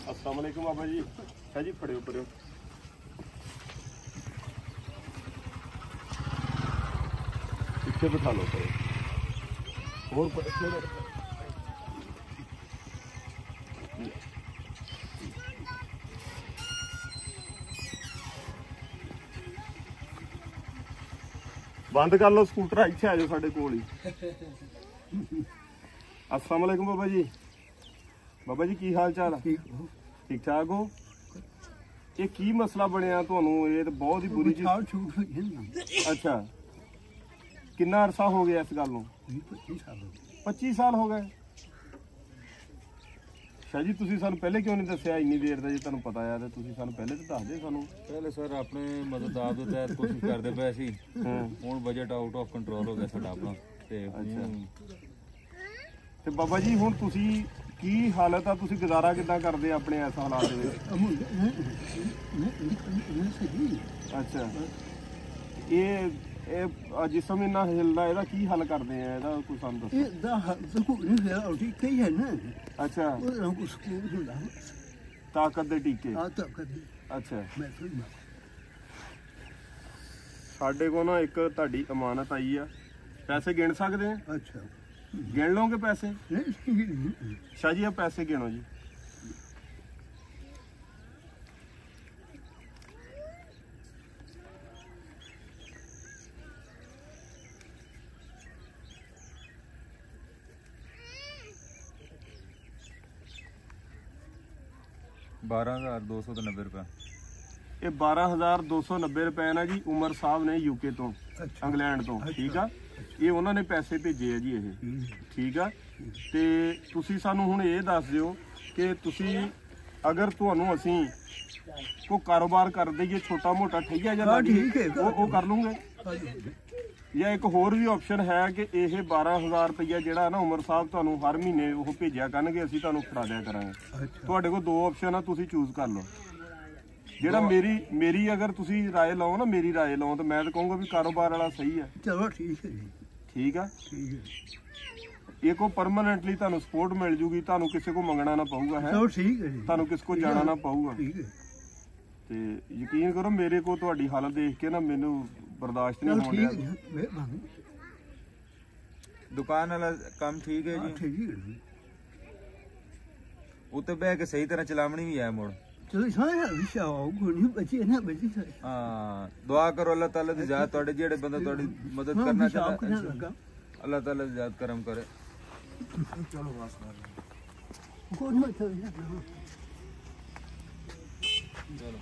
अस्सलाम वालेकुम बाबा जी। शाह जी फड़ियो फड़ियो। पीछे बिठा लो सर। और बंद कर लो स्कूटर, इत्थे आ जाओ साडे कोल ही। अस्सलाम वालेकुम बाबा जी। बाबा जी की हाल चाल? ठीक ठाक हो? ये की मसला बनया तुहानू? ये तो बहुत ही बुरी चीज। अच्छा, कितना अरसा हो गया इस गल नूं? 25 साल हो गए। शाह जी तुसीं सानू पहले क्यों नहीं दस्सिया इन्नी देर दा? जे तुहानू पता है तो तुसीं सानू पहले तो दस दे सानू। पहले सर अपने मदददार दे तहत कोशिश करदे पए सी। हुण बजट आउट ऑफ कंट्रोल हो गया साडा अपना ते। अच्छा ते बाबा जी हुण तुसीं की हालत आ? तुसीं गुजारा किद्दां करदे अपने इस हालात दे विच? अच्छा, ये जिसम इन्ना हिलदा, ਇਹਦਾ ਕੀ ਹੱਲ ਕਰਦੇ ਆ? ਇਹਦਾ ਕੋਈ ਸਾਨੂੰ ਦੱਸੋ। ਇਹਦਾ ਹੱਲ ਕਈ ਹੈ ਨਾ। ਅੱਛਾ, ਉਹ ਕੁਝ ਹੁੰਦਾ ਤਾਕਤ ਦੇ ਟੀਕੇ। ਆ ਤਾਕਤ ਦੇ। ਅੱਛਾ, ਮੈਂ ਤੁਹਾਨੂੰ ਸਾਡੇ ਕੋਲ ਨਾ ਇੱਕ ਤੁਹਾਡੀ ਅਮਾਨਤ ਆਈ ਆ, ਪੈਸੇ ਗਿਣ ਸਕਦੇ ਆ? ਅੱਛਾ, ਗਿਣ ਲਓਗੇ ਪੈਸੇ? ਨਹੀਂ शाह जी आप पैसे गिनो जी। ₹12,290। ये 12,290 रुपए ना जी उमर साहब ने यूके तो, इंग्लैंड तो। ठीक है, ये उन्होंने पैसे भेजे है जी। ये ठीक है, ਤੇ ਤੁਸੀਂ ਸਾਨੂੰ ਹੁਣ ਇਹ ਦੱਸ ਦਿਓ ਕਿ ਤੁਸੀਂ ਅਗਰ ਤੁਹਾਨੂੰ ਅਸੀਂ ਕੋਈ ਕਾਰੋਬਾਰ ਕਰ ਦਈਏ ਛੋਟਾ ਮੋਟਾ ਠਈਆ ਜਾਂ ਉਹ ਕਰ ਲੂਗੇ? ਜਾਂ ਇੱਕ ਹੋਰ ਵੀ ਆਪਸ਼ਨ ਹੈ ਕਿ ਇਹ 12,000 ਰੁਪਈਆ ਜਿਹੜਾ ਨਾ ਉਮਰ ਸਾਹਿਬ ਤੁਹਾਨੂੰ ਹਰ ਮਹੀਨੇ ਉਹ ਭੇਜਿਆ ਕਰਨਗੇ, ਅਸੀਂ ਤੁਹਾਨੂੰ ਫੜਾ ਦਿਆ ਕਰਾਂਗੇ। ਤੁਹਾਡੇ ਕੋਲ ਦੋ ਆਪਸ਼ਨ ਆ, ਤੁਸੀਂ ਚੂਜ਼ ਕਰ ਲਓ ਜਿਹੜਾ। ਮੇਰੀ ਅਗਰ ਤੁਸੀਂ ਰਾਏ ਲਓ ਨਾ, ਮੇਰੀ ਰਾਏ ਲਓ ਤਾਂ ਮੈਂ ਤਾਂ ਕਹੂੰਗਾ ਵੀ ਕਾਰੋਬਾਰ ਵਾਲਾ ਸਹੀ ਹੈ। ਚਲੋ ਠੀਕ ਹੈ ਜੀ। ਠੀਕ ਆ, ਠੀਕ ਹੈ। ਇਹ ਕੋ ਪਰਮਾਨੈਂਟਲੀ ਤੁਹਾਨੂੰ ਸਪੋਰਟ ਮਿਲ ਜੂਗੀ, ਤੁਹਾਨੂੰ ਕਿਸੇ ਕੋ ਮੰਗਣਾ ਨਾ ਪਊਗਾ ਹੈ। ਚਲੋ ਠੀਕ ਹੈ ਜੀ। ਤੁਹਾਨੂੰ ਕਿਸੇ ਕੋ ਜਾਣਾ ਨਾ ਪਊਗਾ। ਠੀਕ ਹੈ। ਤੇ ਯਕੀਨ ਕਰੋ ਮੇਰੇ ਕੋ ਤੁਹਾਡੀ ਹਾਲਤ ਦੇਖ ਕੇ ਨਾ ਮੈਨੂੰ ਬਰਦਾਸ਼ਤ ਨਹੀਂ ਹੋਣ ਡਿਆ। दुकान वाला काम ठीक है जी? ठीक है। उत्ते बह के सही तरह चलावनी भी है मुड़। चलो सारा विषय को नहीं बची ना बची। हाँ, दुआ करो अल्लाह ताला दी जात तोड़े जेड़े बंदे तोड़ी मदद करना चाहता है, अल्लाह ताला दी जात करम करे। चलो बस कौन मत चलो।